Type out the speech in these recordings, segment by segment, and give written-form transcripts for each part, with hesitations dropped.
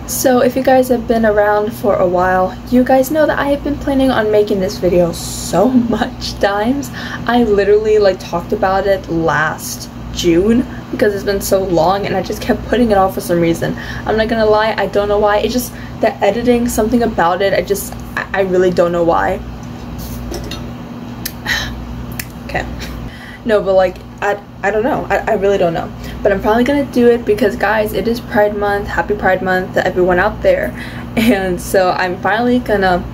So if you guys have been around for a while, you guys know that I have been planning on making this video so much times. I literally talked about it last June because it's been so long and I just kept putting it off for some reason. I'm not gonna lie, I don't know why. It's just the editing, something about it, I really don't know why. Okay. No, but I don't know. I really don't know. But I'm probably gonna do it because, guys, it is Pride Month. Happy Pride Month to everyone out there. And so I'm finally gonna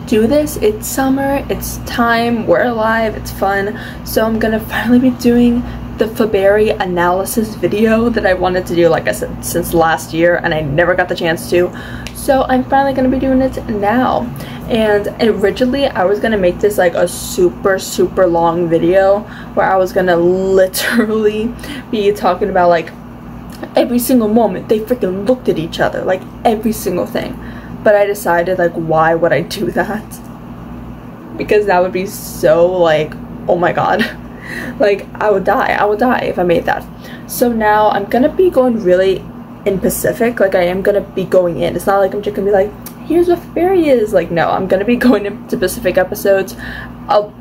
do this. It's summer, it's time, we're alive, it's fun. So I'm gonna finally be doing the Faberry analysis video that I wanted to do, like I said, since last year, and I never got the chance to. So I'm finally gonna be doing it now. And originally I was gonna make this like a super long video where I was gonna literally be talking about like every single moment they freaking looked at each other, like every single thing. But I decided, like, why would I do that? Because that would be so like, oh my god. Like, I would die if I made that. So now I'm gonna be going really in Pacific. Like, I am gonna be going in. It's not like I'm just gonna be like, here's what Faberry is. Like, no, I'm gonna be going into Pacific episodes,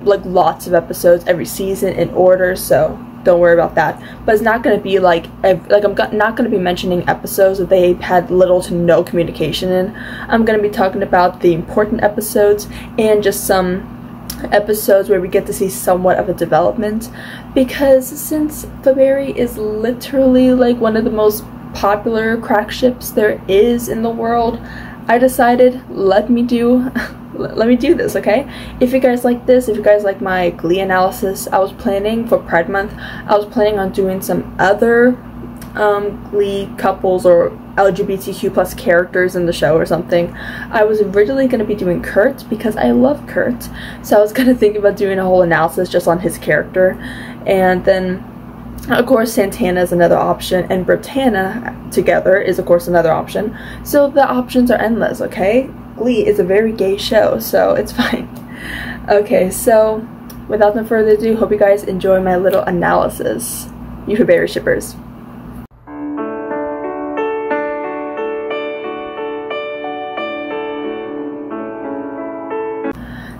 like lots of episodes every season in order, so don't worry about that. But it's not gonna be like I'm not gonna be mentioning episodes that they had little to no communication in. I'm gonna be talking about the important episodes and just some episodes where we get to see somewhat of a development, because since Faberry is literally like one of the most popular crack ships there is in the world, I decided let me do this, okay? If you guys like this, if you guys like my Glee analysis, I was planning for Pride Month, I was planning on doing some other Glee couples or LGBTQ plus characters in the show or something. I was originally going to be doing Kurt because I love Kurt, so I was going to think about doing a whole analysis just on his character. And then of course Santana is another option, and Britannia together is of course another option. So the options are endless, okay? Glee is a very gay show, so it's fine. Okay, so without no further ado, hope you guys enjoy my little analysis, you Faberry shippers.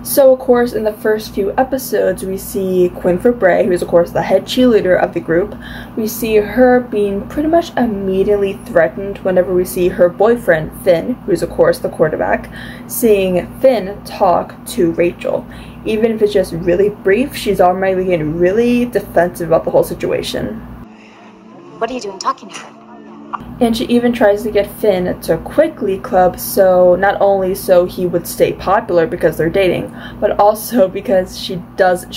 So of course in the first few episodes we see Quinn Faberry, who is of course the head cheerleader of the group. We see her being pretty much immediately threatened whenever we see her boyfriend Finn, who is of course the quarterback, seeing Finn talk to Rachel. Even if it's just really brief, she's already getting really defensive about the whole situation. What are you doing talking to her? And she even tries to get Finn to quit Glee Club, so not only so he would stay popular because they're dating, but also because she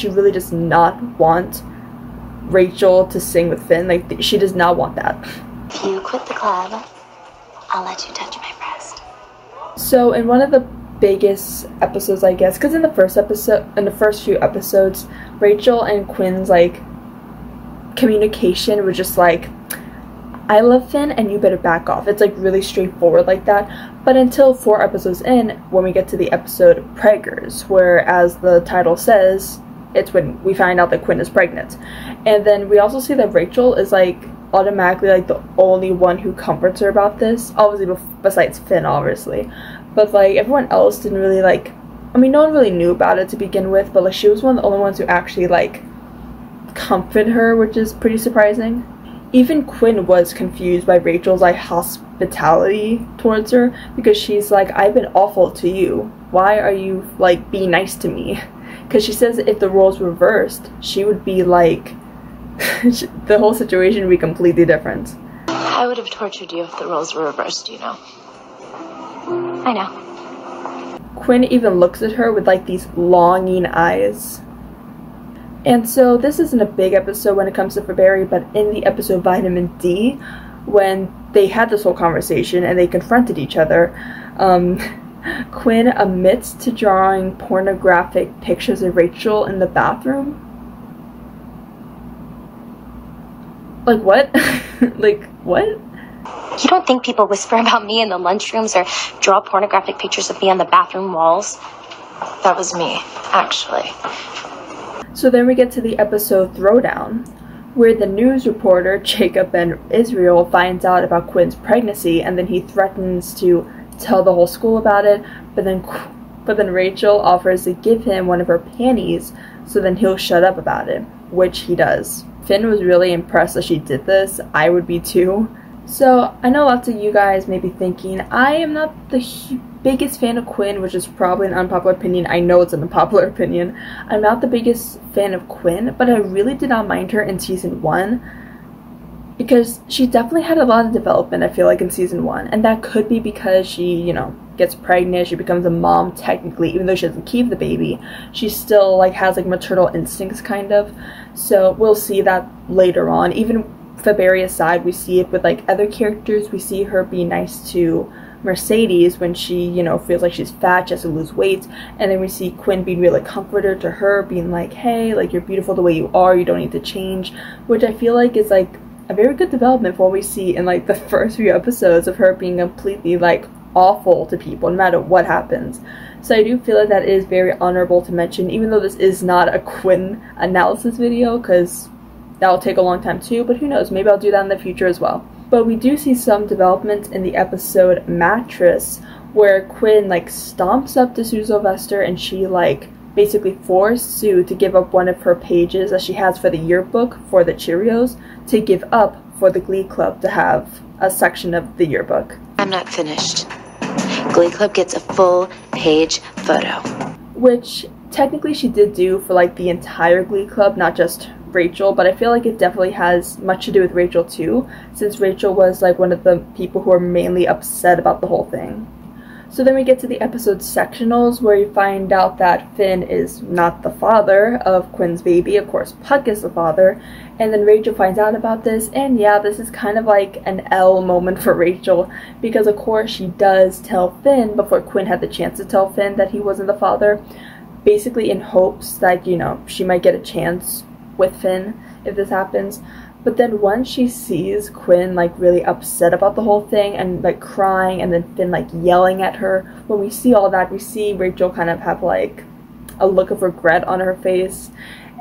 really does not want Rachel to sing with Finn. Like, she does not want that. If you quit the club, I'll let you touch my breast. So in one of the biggest episodes, I guess, because in the first few episodes, Rachel and Quinn's like communication was just like, I love Finn and you better back off. It's like really straightforward like that. But until 4 episodes in, when we get to the episode Preggers, where as the title says, it's when we find out that Quinn is pregnant. And then we also see that Rachel is like automatically like the only one who comforts her about this. Obviously besides Finn, obviously. But like everyone else didn't really like, I mean, no one really knew about it to begin with, but like she was one of the only ones who actually like comforted her, which is pretty surprising. Even Quinn was confused by Rachel's like hospitality towards her, because she's like, I've been awful to you. Why are you like being nice to me? Because she says if the roles reversed, she would be like, the whole situation would be completely different. I would have tortured you if the roles were reversed, you know. I know. Quinn even looks at her with like these longing eyes. And so this isn't a big episode when it comes to Faberry, but in the episode Vitamin D, when they had this whole conversation and they confronted each other, Quinn admits to drawing pornographic pictures of Rachel in the bathroom. Like, what? Like, what? You don't think people whisper about me in the lunchrooms or draw pornographic pictures of me on the bathroom walls? That was me, actually. So then we get to the episode Throwdown, where the news reporter Jacob and Israel finds out about Quinn's pregnancy, and then he threatens to tell the whole school about it, but then Rachel offers to give him one of her panties so then he'll shut up about it, which he does. Finn was really impressed that she did this. I would be too. So I know lots of you guys may be thinking, I am not the biggest fan of Quinn, which is probably an unpopular opinion. I know it's an unpopular opinion. I'm not the biggest fan of Quinn, but I really did not mind her in season 1 because she definitely had a lot of development, I feel like, in season 1, and that could be because she, you know, gets pregnant, she becomes a mom technically, even though she doesn't keep the baby. She still like has like maternal instincts kind of, so we'll see that later on. Even Faberry aside, we see it with like other characters. We see her be nice to Mercedes when she, you know, feels like she's fat, she has to lose weight, and then we see Quinn being really comforter to her, being like, hey, like, you're beautiful the way you are, you don't need to change, which I feel like is like a very good development for what we see in like the first few episodes of her being completely like awful to people no matter what happens. So I do feel like that is very honorable to mention, even though this is not a Quinn analysis video, because that'll take a long time too, but who knows, maybe I'll do that in the future as well. But we do see some development in the episode Mattress, where Quinn like stomps up to Sue Sylvester and she like basically forced Sue to give up one of her pages that she has for the yearbook for the Cheerios, to give up for the Glee Club to have a section of the yearbook. I'm not finished. Glee Club gets a full page photo. Which technically she did do for like the entire Glee Club, not just Rachel, but I feel like it definitely has much to do with Rachel too, since Rachel was like one of the people who are mainly upset about the whole thing. So then we get to the episode sectionals, where you find out that Finn is not the father of Quinn's baby. Of course, Puck is the father, and then Rachel finds out about this, and yeah, this is kind of like an L moment for Rachel, because of course she does tell Finn before Quinn had the chance to tell Finn that he wasn't the father, basically in hopes that, you know, she might get a chance with Finn if this happens. But then once she sees Quinn like really upset about the whole thing and like crying, and then Finn like yelling at her, when we see all that, we see Rachel kind of have like a look of regret on her face.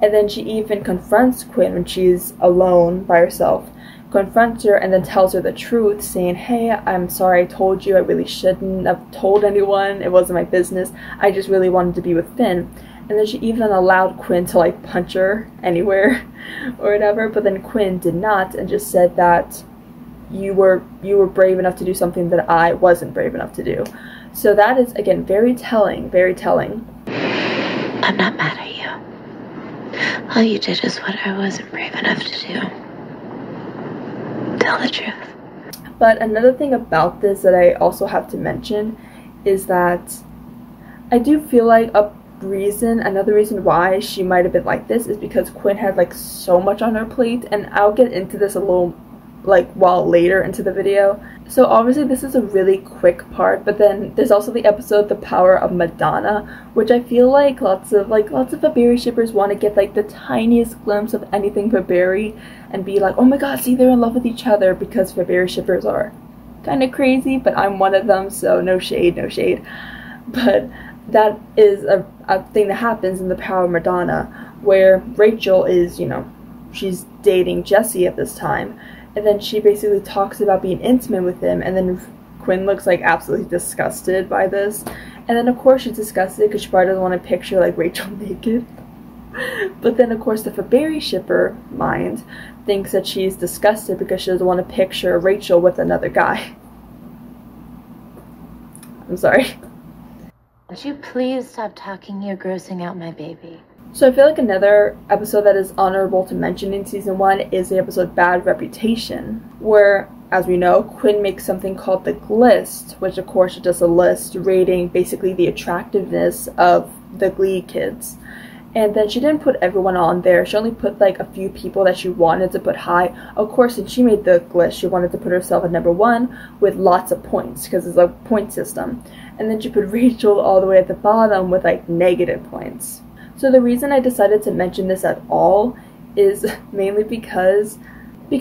And then she even confronts Quinn when she's alone by herself, confronts her and then tells her the truth, saying, hey, I'm sorry, I told you, I really shouldn't have told anyone, it wasn't my business, I just really wanted to be with Finn. And then she even allowed Quinn to like punch her anywhere or whatever, but then Quinn did not, and just said that you were brave enough to do something that I wasn't brave enough to do. So that is, again, very telling, very telling. I'm not mad at you. All you did is what I wasn't brave enough to do. Tell the truth. But another thing about this that I also have to mention is that I do feel like another reason why she might have been like this is because Quinn had like so much on her plate, and I'll get into this a little like while later into the video. So obviously this is a really quick part, but then there's also the episode The Power of Madonna, which I feel like lots of Faberry shippers want to get like the tiniest glimpse of anything Faberry and be like, oh my god, see, they're in love with each other, because Faberry shippers are kind of crazy, but I'm one of them, so no shade, no shade. But that is a thing that happens in The Power of Madonna, where Rachel is, you know, she's dating Jesse at this time, and then she basically talks about being intimate with him, and then Quinn looks like absolutely disgusted by this, and then of course she's disgusted because she probably doesn't want to picture like Rachel naked. But then of course the Faberry shipper mind thinks that she's disgusted because she doesn't want to picture Rachel with another guy. I'm sorry. Would you please stop talking? You're grossing out my baby. So I feel like another episode that is honorable to mention in season 1 is the episode Bad Reputation, where, as we know, Quinn makes something called the Glist, which of course is just a list rating basically the attractiveness of the Glee kids. And then she didn't put everyone on there. She only put like a few people that she wanted to put high. Of course, since she made the list, she wanted to put herself at number 1 with lots of points, because it's a point system. And then she put Rachel all the way at the bottom with like negative points. So the reason I decided to mention this at all is mainly because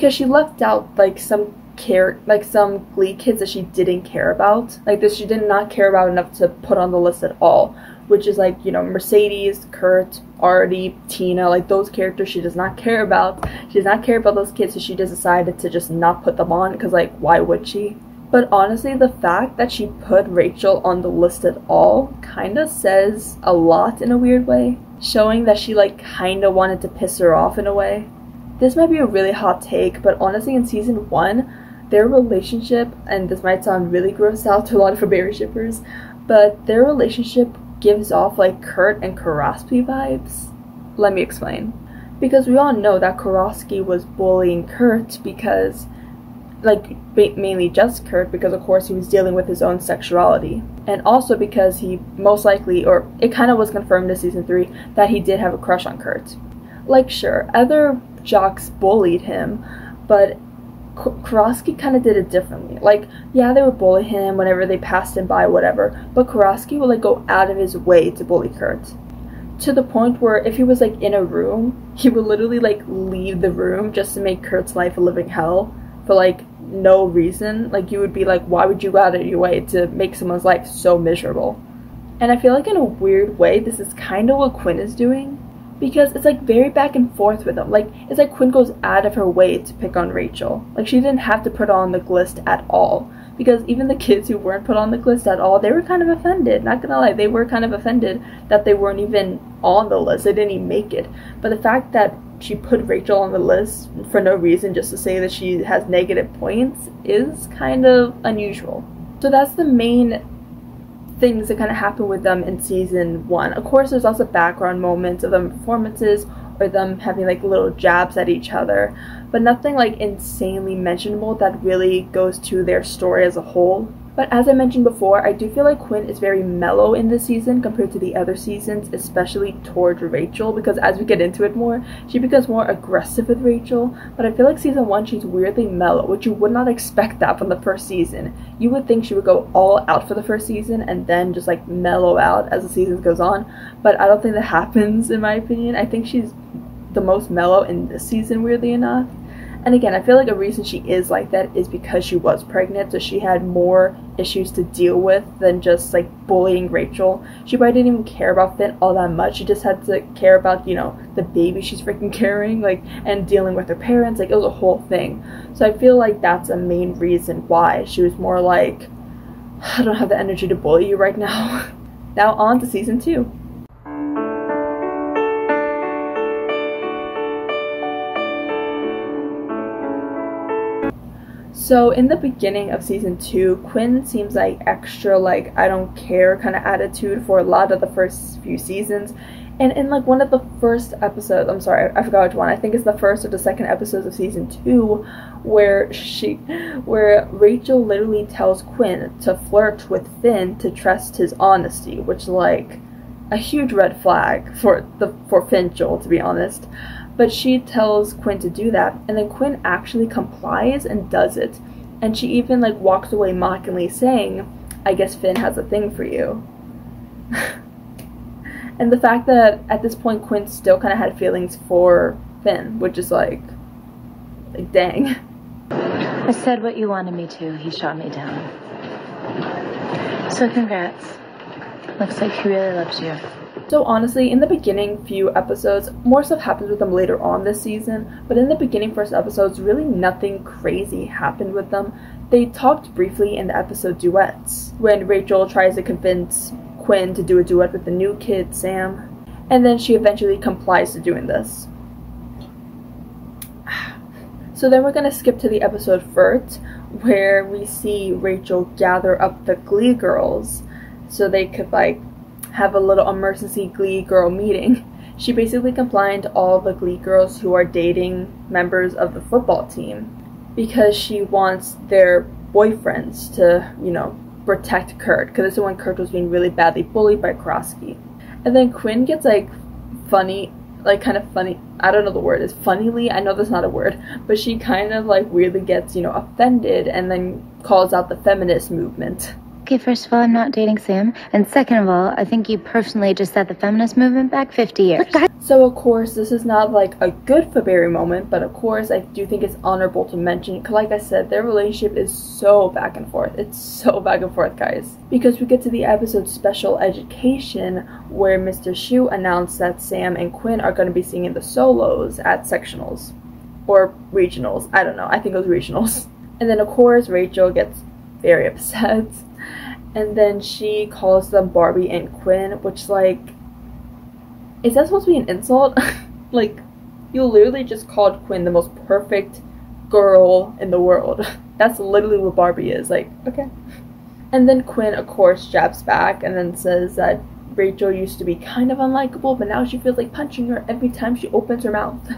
she left out like some some Glee kids that she didn't care about. Like this, she did not care about enough to put on the list at all. Which is like, you know, Mercedes, Kurt, Artie, Tina, like those characters she does not care about. She does not care about those kids, so she just decided to just not put them on, because like, why would she? But honestly, the fact that she put Rachel on the list at all kind of says a lot in a weird way, showing that she like kind of wanted to piss her off in a way. This might be a really hot take, but honestly in season 1, their relationship, and this might sound really gross out to a lot of Faberry shippers, but their relationship gives off like Kurt and Karofsky vibes. Let me explain. Because we all know that Karofsky was bullying Kurt because, like, mainly just Kurt, because of course he was dealing with his own sexuality. And also because he most likely, or it kind of was confirmed in season 3, that he did have a crush on Kurt. Like, sure, other jocks bullied him, but Karofsky kind of did it differently. Like, yeah, they would bully him whenever they passed him by, whatever, but Karofsky would like go out of his way to bully Kurt. To the point where if he was like in a room, he would literally like leave the room just to make Kurt's life a living hell for like no reason. Like, you would be like, why would you go out of your way to make someone's life so miserable? And I feel like in a weird way, this is kind of what Quinn is doing. Because it's like very back and forth with them. Like, it's like Quinn goes out of her way to pick on Rachel. Like, she didn't have to put her on the list at all. Because even the kids who weren't put on the list at all, they were kind of offended. Not gonna lie, they were kind of offended that they weren't even on the list. They didn't even make it. But the fact that she put Rachel on the list for no reason, just to say that she has negative points, is kind of unusual. So that's the main things that kind of happen with them in season 1. Of course, there's also background moments of them performances or them having like little jabs at each other, but nothing like insanely mentionable that really goes to their story as a whole. But as I mentioned before, I do feel like Quinn is very mellow in this season compared to the other seasons, especially towards Rachel, because as we get into it more, she becomes more aggressive with Rachel. But I feel like season 1, she's weirdly mellow, which you would not expect that from the first season. You would think she would go all out for the first season and then just like mellow out as the season goes on, but I don't think that happens in my opinion. I think she's the most mellow in this season, weirdly enough. And again, I feel like a reason she is like that is because she was pregnant, so she had more issues to deal with than just like bullying Rachel. She probably didn't even care about Finn all that much. She just had to care about, you know, the baby she's freaking carrying, like, and dealing with her parents. Like, it was a whole thing. So I feel like that's a main reason why she was more like, I don't have the energy to bully you right now. Now on to season 2. So in the beginning of season 2, Quinn seems like extra like I don't care kind of attitude for a lot of the first few seasons. And in like one of the first episodes, I'm sorry, I forgot which one, I think it's the first or the second episodes of season 2, where Rachel literally tells Quinn to flirt with Finn to trust his honesty, which is like a huge red flag for Finn Joel, to be honest. But she tells Quinn to do that, and then Quinn actually complies and does it. And she even like walks away mockingly saying, I guess Finn has a thing for you. And the fact that at this point Quinn still kind of had feelings for Finn, which is like dang. I said what you wanted me to. He shot me down. So congrats. Looks like he really loves you. So honestly, in the beginning few episodes, more stuff happens with them later on this season, but in the beginning first episodes, really nothing crazy happened with them. They talked briefly in the episode duets, when Rachel tries to convince Quinn to do a duet with the new kid, Sam, and then she eventually complies to doing this. So then we're gonna skip to the episode Flirt, where we see Rachel gather up the Glee girls so they could like have a little emergency Glee girl meeting. She basically complied to all the Glee girls who are dating members of the football team because she wants their boyfriends to, you know, protect Kurt, because this is when Kurt was being really badly bullied by Karofsky. And then Quinn gets like funny, like kind of funny, I don't know the word is funnily, I know that's not a word, but she kind of like weirdly gets, you know, offended and then calls out the feminist movement. Okay, first of all, I'm not dating Sam. And second of all, I think you personally just set the feminist movement back 50 years. So of course, this is not like a good Faberry moment, but of course, I do think it's honorable to mention, because like I said, their relationship is so back and forth. It's so back and forth, guys. Because we get to the episode Special Education, where Mr. Shu announced that Sam and Quinn are going to be singing the solos at sectionals. Or regionals. I don't know. I think it was regionals. And then of course, Rachel gets very upset. And then she calls them Barbie and Quinn, which, like, is that supposed to be an insult? Like, you literally just called Quinn the most perfect girl in the world. That's literally what Barbie is. Like, okay. And then Quinn, of course, jabs back and then says that Rachel used to be kind of unlikable, but now she feels like punching her every time she opens her mouth.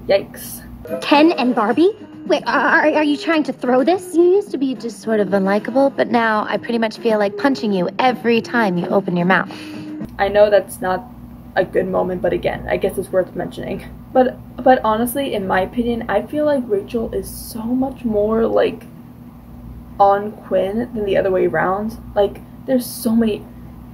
Yikes. Ken and Barbie? Wait, are you trying to throw this? You used to be just sort of unlikable, but now I pretty much feel like punching you every time you open your mouth. I know that's not a good moment, but again, I guess it's worth mentioning. But honestly, in my opinion, I feel like Rachel is so much more, like, on Quinn than the other way around. Like, there's so many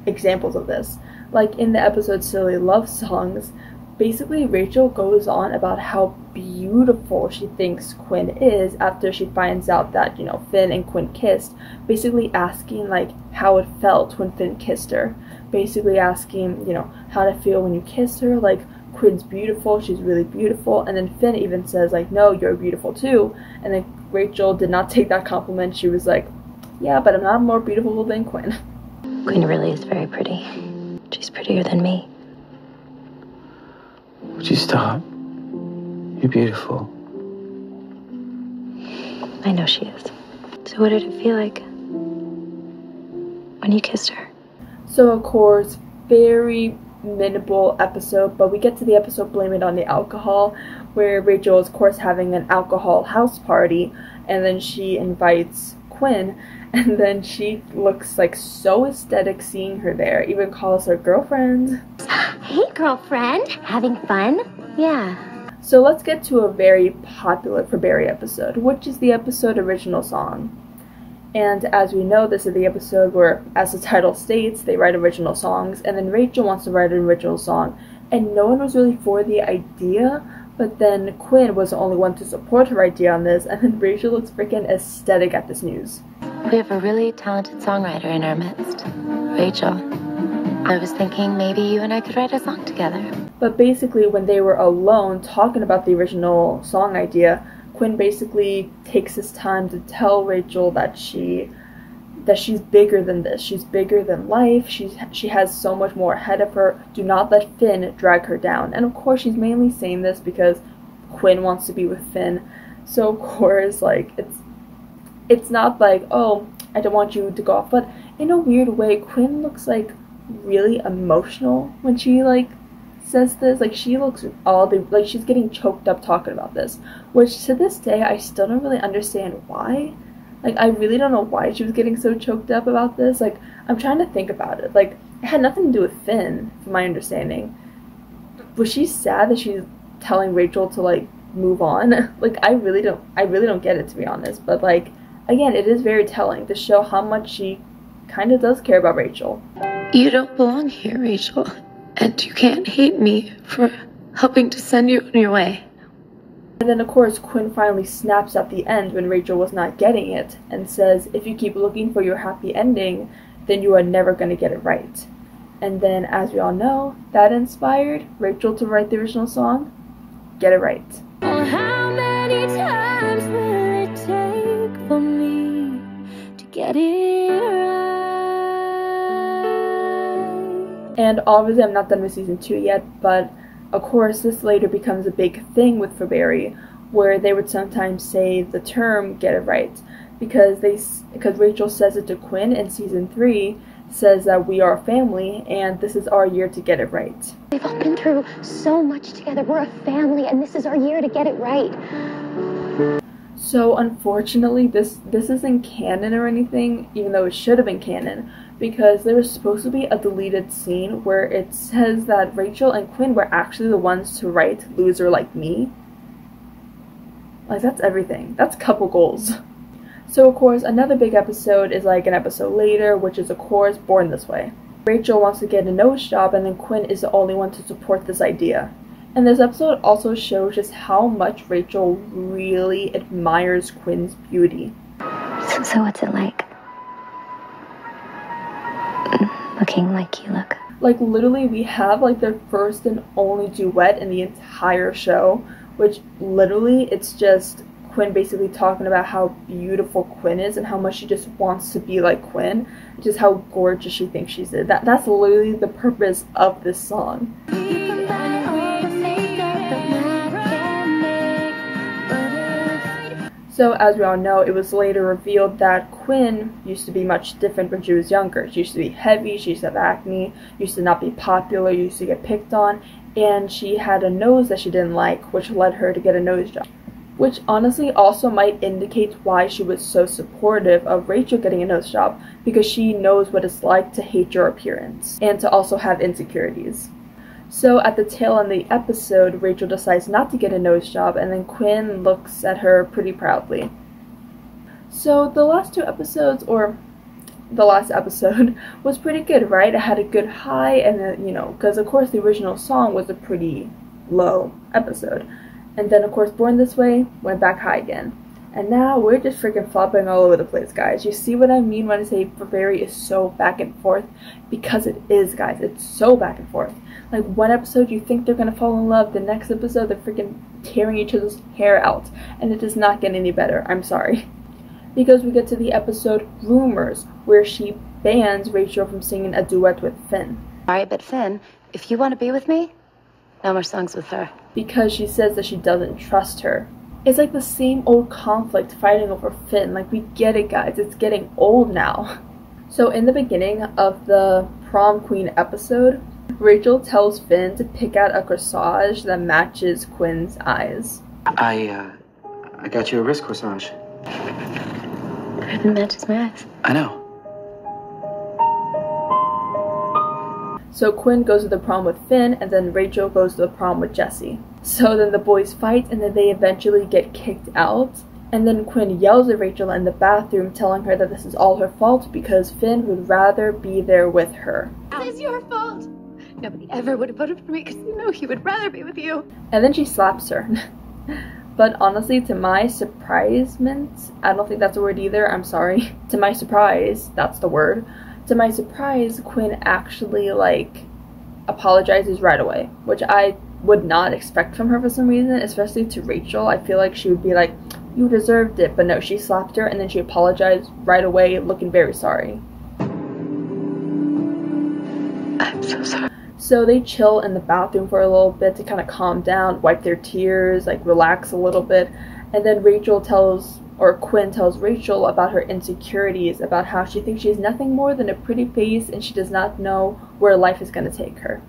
examples of this. Like, in the episode Silly Love Songs, basically Rachel goes on about how beautiful she thinks Quinn is after she finds out that, you know, Finn and Quinn kissed, basically asking, like, how it felt when Finn kissed her. Basically asking, you know, how to feel when you kiss her, like, Quinn's beautiful, she's really beautiful, and then Finn even says, like, no, you're beautiful too, and then Rachel did not take that compliment. She was like, yeah, but I'm not more beautiful than Quinn. Quinn really is very pretty. She's prettier than me. Would you stop? You're beautiful. I know she is. So what did it feel like when you kissed her? So of course, very minimal episode, but we get to the episode Blame It on the Alcohol, where Rachel is of course having an alcohol house party, and then she invites Quinn, and then she looks like so aesthetic seeing her there, even calls her girlfriend. Hey, girlfriend. Having fun? Yeah. So let's get to a very popular Faberry episode, which is the episode Original Song. And as we know, this is the episode where, as the title states, they write original songs, and then Rachel wants to write an original song, and no one was really for the idea, but then Quinn was the only one to support her idea on this, and then Rachel looks freaking ecstatic at this news. We have a really talented songwriter in our midst, Rachel. I was thinking maybe you and I could write a song together. But basically, when they were alone talking about the original song idea, Quinn basically takes this time to tell Rachel that she's bigger than this. She's bigger than life. She has so much more ahead of her. Do not let Finn drag her down. And of course, she's mainly saying this because Quinn wants to be with Finn. So of course, like, it's not like, oh, I don't want you to go off. But in a weird way, Quinn looks like really emotional when she, like, says this. Like, she looks like she's getting choked up talking about this, which to this day I still don't really understand why. Like, I really don't know why she was getting so choked up about this. Like, I'm trying to think about it. Like, it had nothing to do with Finn, from my understanding. Was she sad that she's telling Rachel to, like, move on? Like, I really don't get it, to be honest. But, like, again, it is very telling to show how much she kind of does care about Rachel. You don't belong here, Rachel. And you can't hate me for helping to send you on your way. And then, of course, Quinn finally snaps at the end when Rachel was not getting it and says, if you keep looking for your happy ending, then you are never going to get it right. And then, as we all know, that inspired Rachel to write the original song, Get It Right. Oh, how many times will it take for me to get it right? And obviously I'm not done with season 2 yet, but of course this later becomes a big thing with Faberry, where they would sometimes say the term get it right, because Rachel says it to Quinn in season 3, says that we are a family and this is our year to get it right. We've all been through so much together. We're a family, and this is our year to get it right. So unfortunately this isn't canon or anything, even though it should have been canon, because there was supposed to be a deleted scene where it says that Rachel and Quinn were actually the ones to write Loser Like Me. Like, that's everything. That's couple goals. So of course, another big episode is like an episode later, which is of course Born This Way. Rachel wants to get a nose job, and then Quinn is the only one to support this idea. And this episode also shows just how much Rachel really admires Quinn's beauty. So what's it like? Looking like you look. Like literally we have like their first and only duet in the entire show, which literally it's just Quinn basically talking about how beautiful Quinn is and how much she just wants to be like Quinn, just how gorgeous she thinks she's. That's literally the purpose of this song. So as we all know, it was later revealed that Quinn used to be much different when she was younger. She used to be heavy, she used to have acne, used to not be popular, used to get picked on, and she had a nose that she didn't like, which led her to get a nose job. Which honestly also might indicate why she was so supportive of Rachel getting a nose job, because she knows what it's like to hate your appearance and to also have insecurities. So at the tail end of the episode, Rachel decides not to get a nose job, and then Quinn looks at her pretty proudly. So the last two episodes, or the last episode, was pretty good, right? It had a good high, and then, because of course the original song was a pretty low episode. And then of course Born This Way went back high again. And now we're just freaking flopping all over the place, guys. You see what I mean when I say Faberry is so back and forth? Because it is, guys. It's so back and forth. Like, one episode you think they're gonna fall in love, the next episode they're freaking tearing each other's hair out. And it does not get any better. I'm sorry. Because we get to the episode Rumors, where she bans Rachel from singing a duet with Finn. Alright, but Finn, if you want to be with me, no more songs with her. Because she says that she doesn't trust her. It's like the same old conflict fighting over Finn. Like, we get it, guys. It's getting old now. So in the beginning of the Prom Queen episode, Rachel tells Finn to pick out a corsage that matches Quinn's eyes. I got you a wrist corsage. It matches my eyes. I know. So Quinn goes to the prom with Finn, and then Rachel goes to the prom with Jesse. So then the boys fight, and then they eventually get kicked out. And then Quinn yells at Rachel in the bathroom, telling her that this is all her fault because Finn would rather be there with her. This is your fault. Nobody ever would have voted for me because you know he would rather be with you. And then she slaps her. But honestly, to my surprisement, I don't think that's a word either, I'm sorry. To my surprise, that's the word. To my surprise, Quinn actually, apologizes right away, which I would not expect from her for some reason, especially to Rachel. I feel like she would be like, you deserved it, but no, she slapped her and then she apologized right away, looking very sorry. I'm so sorry. So they chill in the bathroom for a little bit to kind of calm down, wipe their tears, relax a little bit, and then Quinn tells Rachel about her insecurities, about how she thinks she's nothing more than a pretty face and she does not know where life is going to take her.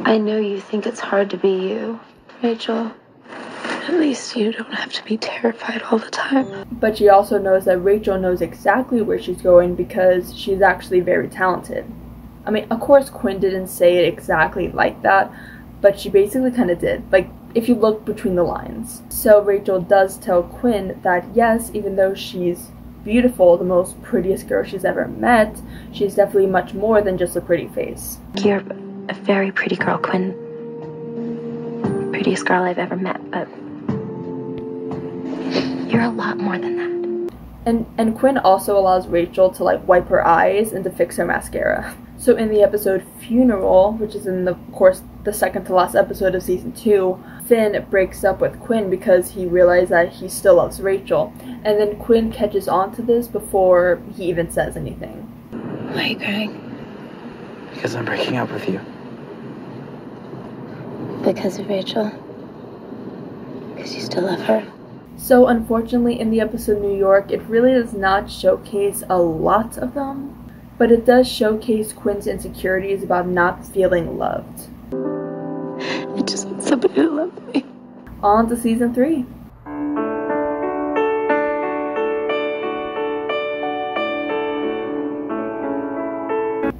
I know you think it's hard to be you, Rachel. At least you don't have to be terrified all the time. But she also knows that Rachel knows exactly where she's going because she's actually very talented. I mean, of course Quinn didn't say it exactly like that, but she basically kind of did. If you look between the lines. So Rachel does tell Quinn that yes, even though she's beautiful, the most prettiest girl she's ever met, she's definitely much more than just a pretty face. You're a very pretty girl, Quinn. Prettiest girl I've ever met, but you're a lot more than that. And Quinn also allows Rachel to wipe her eyes and to fix her mascara. So in the episode Funeral, which is of course the second to last episode of season 2, Finn breaks up with Quinn because he realized that he still loves Rachel. And then Quinn catches on to this before he even says anything. Why are you crying? Because I'm breaking up with you. Because of Rachel? Because you still love her? So unfortunately in the episode New York, it really does not showcase a lot of them, but it does showcase Quinn's insecurities about not feeling loved. I just want somebody to love me. On to season 3.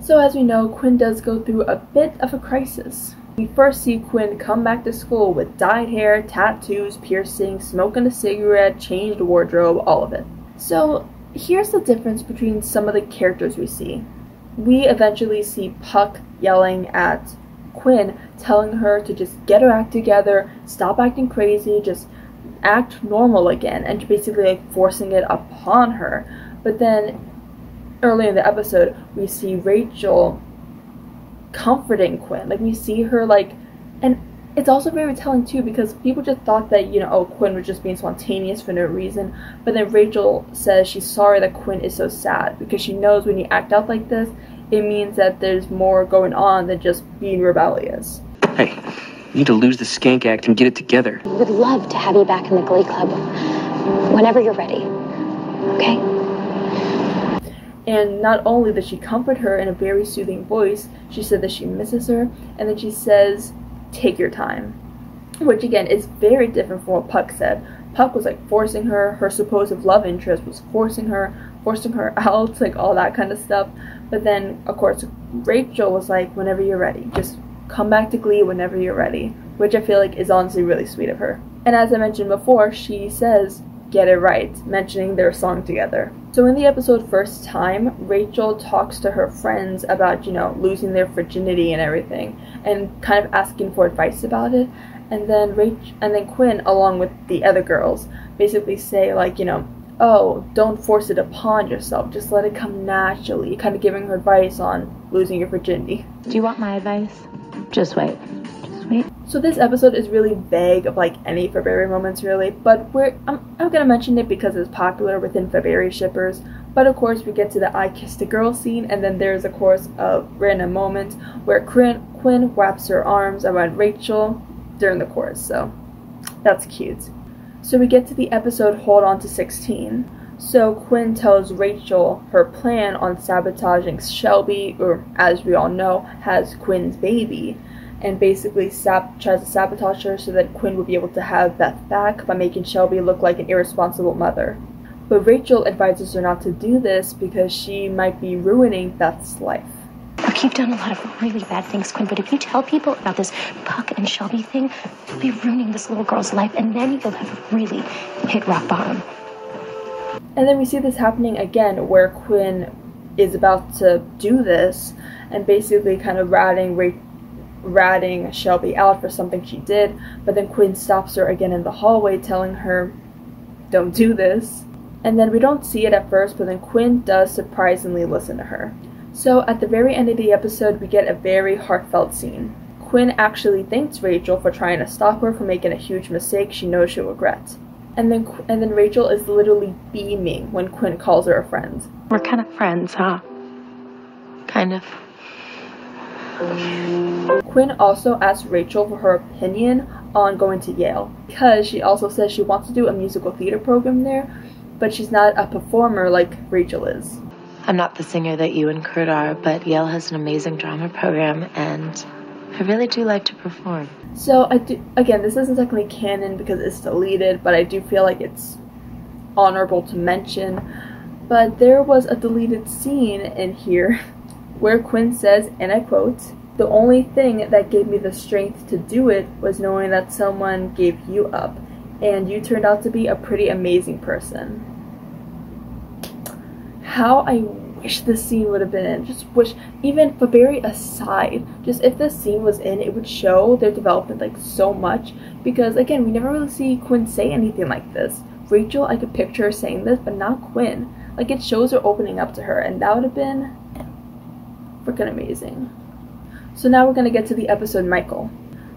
So as we know, Quinn does go through a bit of a crisis. We first see Quinn come back to school with dyed hair, tattoos, piercings, smoking a cigarette, changed wardrobe, all of it. So here's the difference between some of the characters we see. We eventually see Puck yelling at Quinn, telling her to just get her act together, stop acting crazy, just act normal again, and basically like forcing it upon her. But then early in the episode, we see Rachel comforting Quinn. Like, we see her like, and it's also very telling too, because people just thought that, you know, oh, Quinn was just being spontaneous for no reason. But then Rachel says she's sorry that Quinn is so sad, because she knows when you act out like this, it means that there's more going on than just being rebellious. Hey, you need to lose the skank act and get it together. We would love to have you back in the Glee Club whenever you're ready. Okay? And not only does she comfort her in a very soothing voice, she said that she misses her, and then she says, take your time. Which again is very different from what Puck said. Puck was like forcing her, her supposed love interest was forcing her out, like all that kind of stuff. But then, of course, Rachel was like, whenever you're ready, just come back to Glee whenever you're ready, which I feel like is honestly really sweet of her. And as I mentioned before, she says, get it right, mentioning their song together. So in the episode First Time, Rachel talks to her friends about, you know, losing their virginity and everything, and kind of asking for advice about it. And then Quinn, along with the other girls, basically say like, you know, oh, don't force it upon yourself, just let it come naturally, kind of giving her advice on losing your virginity. Do you want my advice? Just wait. Just wait. So this episode is really vague of like any Faberry moments really, but I'm gonna mention it because it's popular within Faberry shippers. But of course we get to the I kissed a girl scene, and then there's of course a random moment where Quinn wraps her arms around Rachel during the chorus, so that's cute. So we get to the episode Hold On to 16. So Quinn tells Rachel her plan on sabotaging Shelby, or as we all know, has Quinn's baby, and basically tries to sabotage her so that Quinn will be able to have Beth back by making Shelby look like an irresponsible mother. But Rachel advises her not to do this because she might be ruining Beth's life. Look, you've done a lot of really bad things, Quinn, but if you tell people about this Puck and Shelby thing, you'll be ruining this little girl's life, and then you'll have really hit rock bottom. And then we see this happening again, where Quinn is about to do this, and basically kind of ratting Shelby out for something she did, but then Quinn stops her again in the hallway, telling her, don't do this. And then we don't see it at first, but then Quinn does surprisingly listen to her. So at the very end of the episode, we get a very heartfelt scene. Quinn actually thanks Rachel for trying to stop her from making a huge mistake she knows she'll regret. And then Rachel is literally beaming when Quinn calls her a friend. We're kind of friends, huh? Kind of. Quinn also asks Rachel for her opinion on going to Yale, because she also says she wants to do a musical theater program there, but she's not a performer like Rachel is. I'm not the singer that you and Kurt are, but Yale has an amazing drama program, and I really do like to perform. So again, this isn't technically canon because it's deleted, but I do feel like it's honorable to mention. But there was a deleted scene in here where Quinn says, and I quote, "The only thing that gave me the strength to do it was knowing that someone gave you up, and you turned out to be a pretty amazing person." How I wish this scene would have been in. Just wish, even Faberry aside, just if this scene was in, it would show their development like so much, because again, we never really see Quinn say anything like this. Rachel, I could picture her saying this, but not Quinn. Like, it shows her opening up to her, and that would have been freaking amazing. So now we're gonna get to the episode Michael.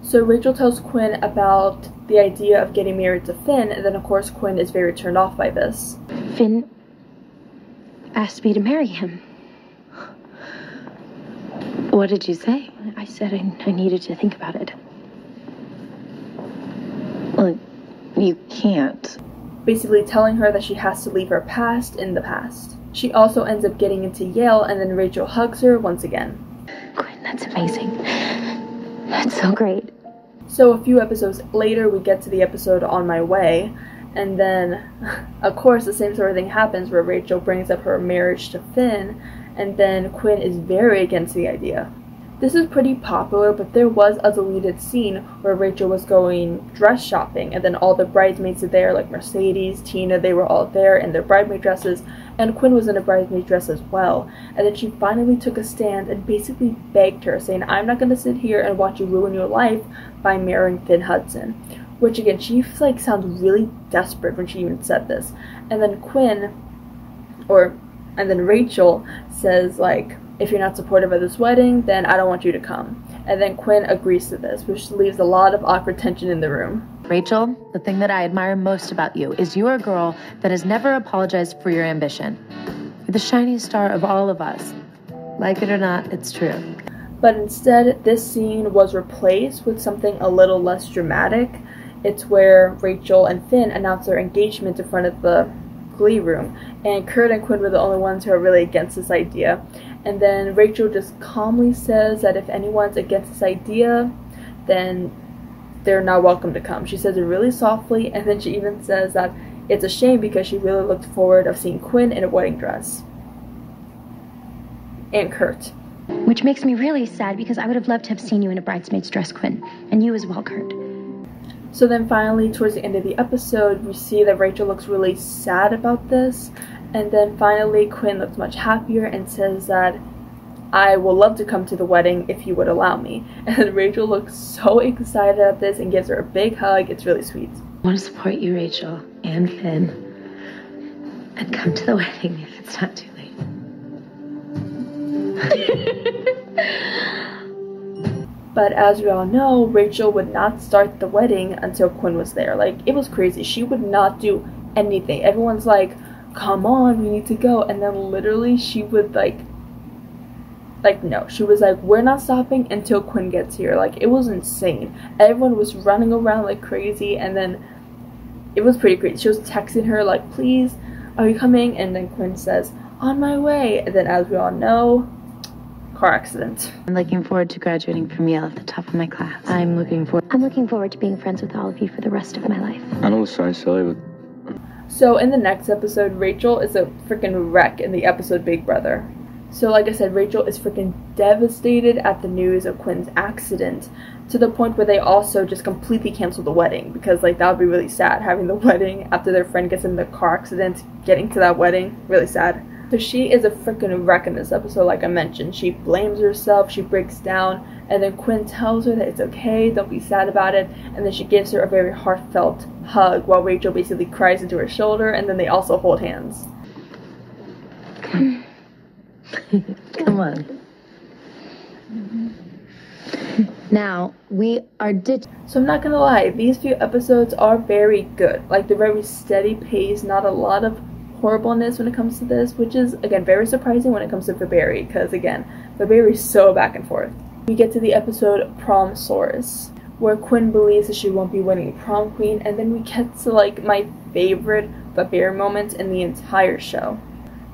So Rachel tells Quinn about the idea of getting married to Finn, and then of course Quinn is very turned off by this. Finn asked me to marry him. What did you say? I said I needed to think about it. Well, you can't. Basically telling her that she has to leave her past in the past. She also ends up getting into Yale, and then Rachel hugs her once again. Quinn, that's amazing. That's so great. So a few episodes later, we get to the episode On My Way, and then, of course, the same sort of thing happens where Rachel brings up her marriage to Finn, and then Quinn is very against the idea. This is pretty popular, but there was a deleted scene where Rachel was going dress shopping, and then all the bridesmaids are there, like Mercedes, Tina, they were all there in their bridesmaid dresses, and Quinn was in a bridesmaid dress as well. And then she finally took a stand and basically begged her, saying, I'm not going to sit here and watch you ruin your life by marrying Finn Hudson. Which again, she like sounds really desperate when she even said this. And then Rachel says like, if you're not supportive of this wedding, then I don't want you to come. And then Quinn agrees to this, which leaves a lot of awkward tension in the room. Rachel, the thing that I admire most about you is you're a girl that has never apologized for your ambition. You're the shining star of all of us. Like it or not, it's true. But instead, this scene was replaced with something a little less dramatic. It's where Rachel and Finn announce their engagement in front of the Glee room, and Kurt and Quinn were the only ones who are really against this idea. And then Rachel just calmly says that if anyone's against this idea, then they're not welcome to come. She says it really softly, and then she even says that it's a shame because she really looked forward to seeing Quinn in a wedding dress. And Kurt. Which makes me really sad because I would have loved to have seen you in a bridesmaid's dress, Quinn. And you as well, Kurt. So then finally, towards the end of the episode, we see that Rachel looks really sad about this. And then finally, Quinn looks much happier and says that I will love to come to the wedding if you would allow me. And Rachel looks so excited at this and gives her a big hug. It's really sweet. I want to support you, Rachel, and Finn. And come to the wedding if it's not too late. But as we all know, Rachel would not start the wedding until Quinn was there. Like, it was crazy. She would not do anything. Everyone's like, come on, we need to go. And then literally she would like no. She was like, we're not stopping until Quinn gets here. Like, it was insane. Everyone was running around like crazy, and then it was pretty crazy. She was texting her like, please, are you coming? And then Quinn says, on my way. And then as we all know, car accident. I'm looking forward to graduating from Yale at the top of my class. I'm looking forward to being friends with all of you for the rest of my life. I know this sounds silly, but... So in the next episode, Rachel is a freaking wreck in the episode Big Brother. So like I said, Rachel is freaking devastated at the news of Quinn's accident, to the point where they also just completely cancel the wedding, because like that would be really sad, having the wedding after their friend gets in the car accident, getting to that wedding, really sad. So she is a freaking wreck in this episode, like I mentioned. She blames herself, she breaks down, and then Quinn tells her that it's okay, don't be sad about it, and then she gives her a very heartfelt hug while Rachel basically cries into her shoulder, and then they also hold hands. Come on. Now, we are So I'm not gonna lie, these few episodes are very good. Like, they're very steady pace, not a lot of horribleness when it comes to this, which is, again, very surprising when it comes to Faberry, because, again, Faberry is so back and forth. We get to the episode Prom Source, where Quinn believes that she won't be winning prom queen, and then we get to, like, my favorite Faberry moment in the entire show.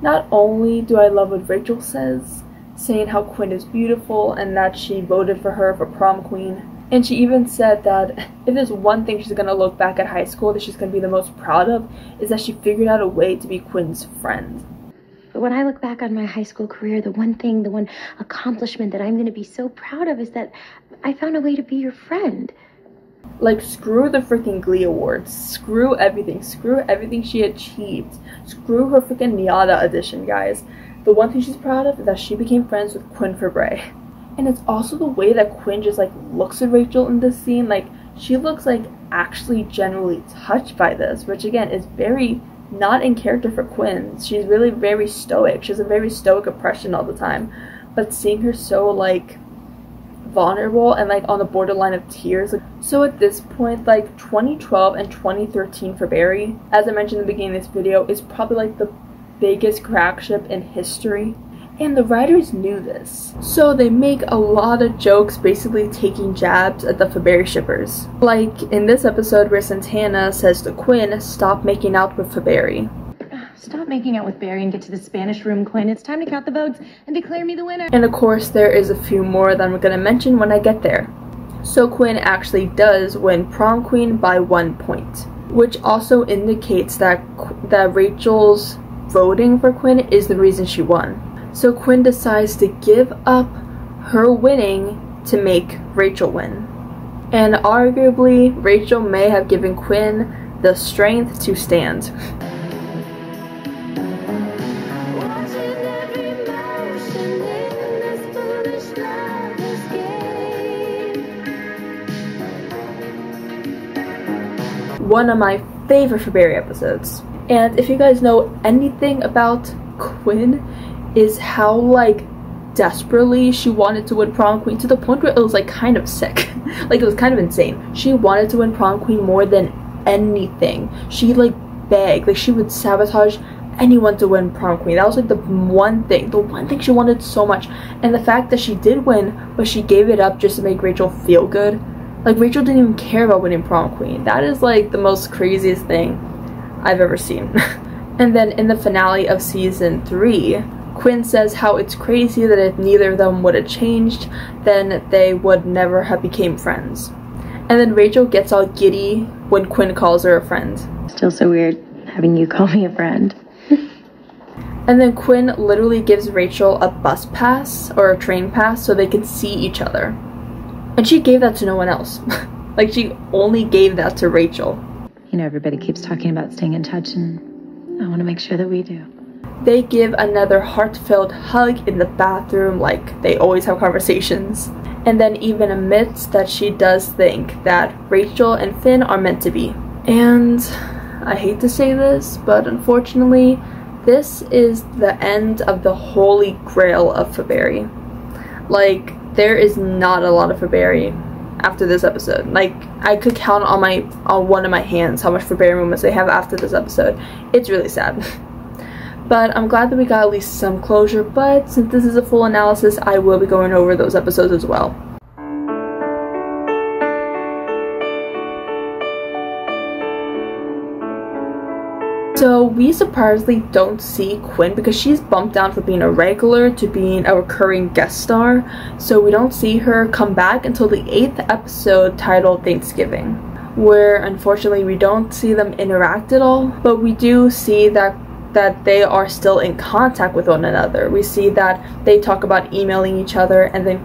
Not only do I love what Rachel says, saying how Quinn is beautiful and that she voted for her for prom queen, and she even said that if there's one thing she's going to look back at high school that she's going to be the most proud of, is that she figured out a way to be Quinn's friend. But when I look back on my high school career, the one accomplishment that I'm going to be so proud of is that I found a way to be your friend. Like, screw the freaking Glee Awards. Screw everything she achieved. Screw her freaking Miata edition, guys. The one thing she's proud of is that she became friends with Quinn Faberry. And it's also the way that Quinn just, like, looks at Rachel in this scene. Like, she looks, like, actually genuinely touched by this, which, again, is very not in character for Quinn. She's really very stoic. She has a very stoic expression all the time. But seeing her so, like, vulnerable and, like, on the borderline of tears. So at this point, like, 2012 and 2013 for Faberry, as I mentioned in the beginning of this video, is probably, like, the biggest crack ship in history. And the writers knew this. So they make a lot of jokes basically taking jabs at the Faberry shippers. Like in this episode where Santana says to Quinn, stop making out with Faberry. Stop making out with Barry and get to the Spanish room, Quinn. It's time to count the votes and declare me the winner. And of course there is a few more that I'm going to mention when I get there. So Quinn actually does win prom queen by 1 point, which also indicates that Rachel's voting for Quinn is the reason she won. So Quinn decides to give up her winning to make Rachel win. And arguably, Rachel may have given Quinn the strength to stand. One of my favorite Faberry episodes. And if you guys know anything about Quinn, is how like desperately she wanted to win prom queen, to the point where it was like kind of sick. Like it was kind of insane. She wanted to win prom queen more than anything. She like begged, like she would sabotage anyone to win prom queen. That was like the one thing she wanted so much. And the fact that she did win, but she gave it up just to make Rachel feel good. Like Rachel didn't even care about winning prom queen. That is like the most craziest thing I've ever seen. And then in the finale of season 3, Quinn says how it's crazy that if neither of them would have changed, then they would never have became friends. And then Rachel gets all giddy when Quinn calls her a friend. Still so weird having you call me a friend. And then Quinn literally gives Rachel a bus pass or a train pass so they can see each other. And she gave that to no one else. Like she only gave that to Rachel. You know, everybody keeps talking about staying in touch, and I want to make sure that we do. They give another heartfelt hug in the bathroom, like they always have conversations. And then even admits that she does think that Rachel and Finn are meant to be. And I hate to say this, but unfortunately, this is the end of the holy grail of Faberry. Like, there is not a lot of Faberry after this episode. Like, I could count on one of my hands how much Faberry moments they have after this episode. It's really sad. But I'm glad that we got at least some closure, but since this is a full analysis, I will be going over those episodes as well. So we surprisingly don't see Quinn because she's bumped down from being a regular to being a recurring guest star. So we don't see her come back until the 8th episode titled Thanksgiving, where unfortunately we don't see them interact at all, but we do see that they are still in contact with one another. We see that they talk about emailing each other, and then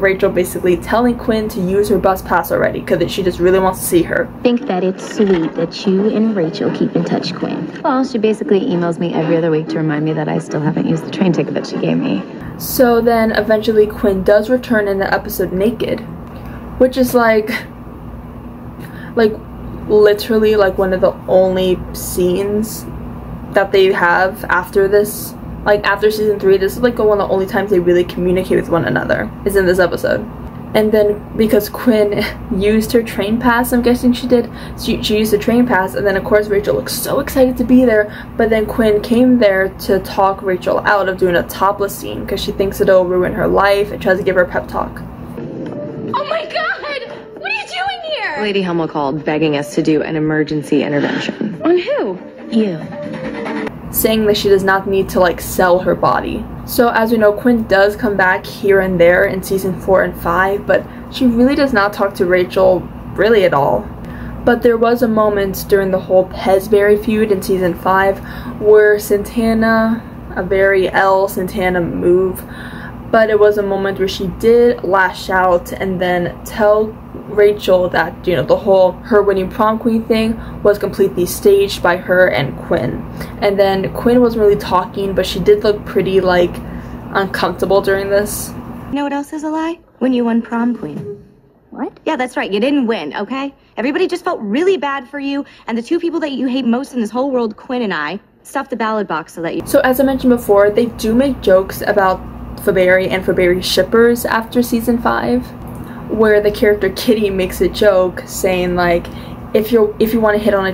Rachel basically telling Quinn to use her bus pass already because she just really wants to see her. I think that it's sweet that you and Rachel keep in touch, Quinn. Well, she basically emails me every other week to remind me that I still haven't used the train ticket that she gave me. So then eventually Quinn does return in the episode naked, which is like literally like one of the only scenes that they have after this, like after season 3. This is like one of the only times they really communicate with one another, is in this episode. And then because Quinn used her train pass, I'm guessing she did, she used the train pass, and then of course Rachel looks so excited to be there, but then Quinn came there to talk Rachel out of doing a topless scene because she thinks it'll ruin her life and tries to give her a pep talk. Oh my god! What are you doing here? Lady Hummel called begging us to do an emergency intervention. On who? You. Saying that she does not need to like sell her body. So as we know, Quinn does come back here and there in season 4 and 5, but she really does not talk to Rachel really at all. But there was a moment during the whole Faberry feud in season 5 where Santana, a very Santana move, but it was a moment where she did lash out and then tell Rachel that, you know, the whole her winning prom queen thing was completely staged by her and Quinn. And then Quinn wasn't really talking, but she did look pretty like uncomfortable during this. You know what else is a lie? When you won prom queen. What? Yeah, that's right. You didn't win, okay? Everybody just felt really bad for you, and the two people that you hate most in this whole world, Quinn and I, stuffed the ballot box so that you... So as I mentioned before, they do make jokes about Faberry and Faberry shippers after season 5. Where the character Kitty makes a joke saying like, if you want to hit on a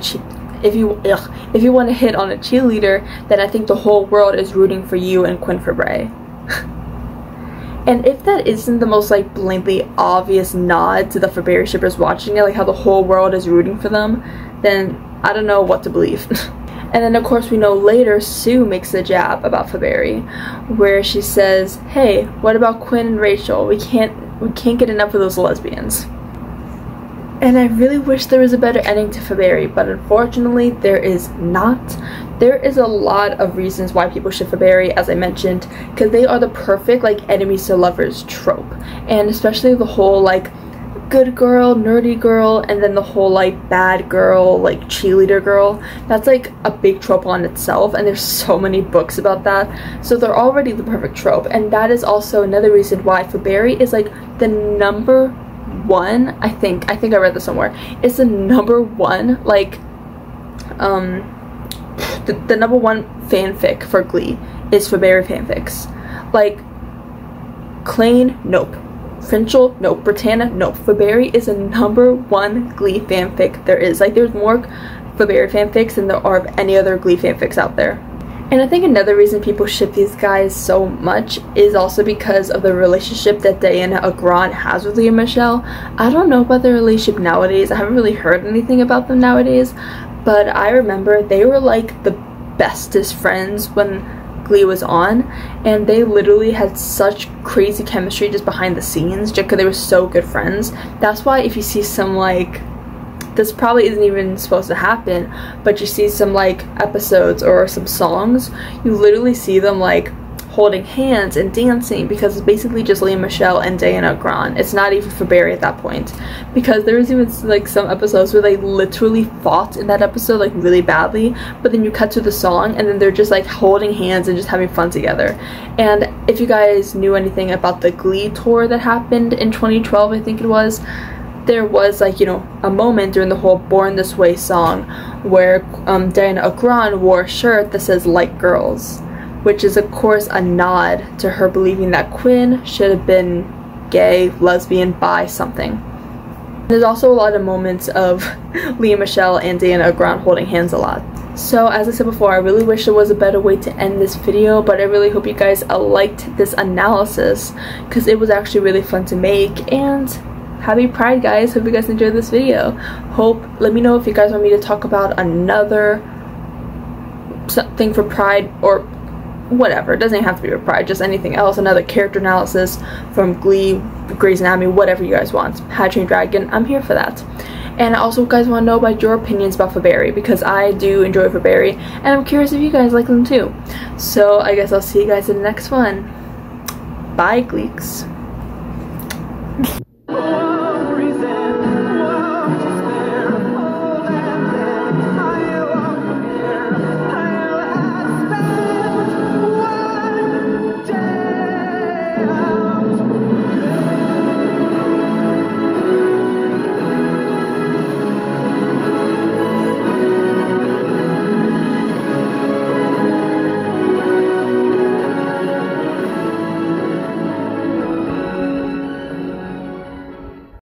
cheerleader, then I think the whole world is rooting for you and Quinn Faberry. And if that isn't the most like blatantly obvious nod to the Faberry shippers watching it, like how the whole world is rooting for them, then I don't know what to believe. And then of course we know later Sue makes a jab about Faberry, where she says, hey, what about Quinn and Rachel? We can't get enough of those lesbians. And I really wish there was a better ending to Faberry, but unfortunately there is not. There is a lot of reasons why people ship Faberry, as I mentioned, because they are the perfect like enemies to lovers trope. And especially the whole like good girl, nerdy girl, and then the whole like bad girl, like cheerleader girl. That's like a big trope on itself, and there's so many books about that. So they're already the perfect trope, and that is also another reason why Faberry is like the number one, I think I read this somewhere, it's the number one like the number one fanfic for Glee is Faberry fanfics. Like Klaine, nope. Finchel, nope. Britannia, nope. Faberry is a number one Glee fanfic there is. Like there's more Faberry fanfics than there are of any other Glee fanfics out there. And I think another reason people ship these guys so much is also because of the relationship that Diana Agron has with Lea Michele. I don't know about their relationship nowadays. I haven't really heard anything about them nowadays, but I remember they were like the bestest friends when Glee was on, and they literally had such crazy chemistry just behind the scenes just because they were so good friends. That's why if you see some like, this probably isn't even supposed to happen, but you see some like episodes or some songs, you literally see them like holding hands and dancing, because it's basically just Lea Michele and Diana Agron. It's not even Faberry at that point, because there was even like some episodes where they literally fought in that episode like really badly, but then you cut to the song and then they're just like holding hands and just having fun together. And if you guys knew anything about the Glee tour that happened in 2012, I think it was, there was like, you know, a moment during the whole Born This Way song where Diana Agron wore a shirt that says "Like Girls," which is of course a nod to her believing that Quinn should have been gay, lesbian, bi, something. There's also a lot of moments of Lea Michele and Diana Agron holding hands a lot. So as I said before, I really wish there was a better way to end this video, but I really hope you guys liked this analysis, because it was actually really fun to make. And happy Pride, guys. Hope you guys enjoyed this video. Let me know if you guys want me to talk about another thing for Pride, or whatever. It doesn't even have to be for Pride, just anything else, another character analysis from Glee, Grey's Anatomy, whatever you guys want. How to Train Your Dragon, I'm here for that. And I also guys want to know about your opinions about Faberry, because I do enjoy Faberry, and I'm curious if you guys like them too. So I guess I'll see you guys in the next one. Bye, Gleeks.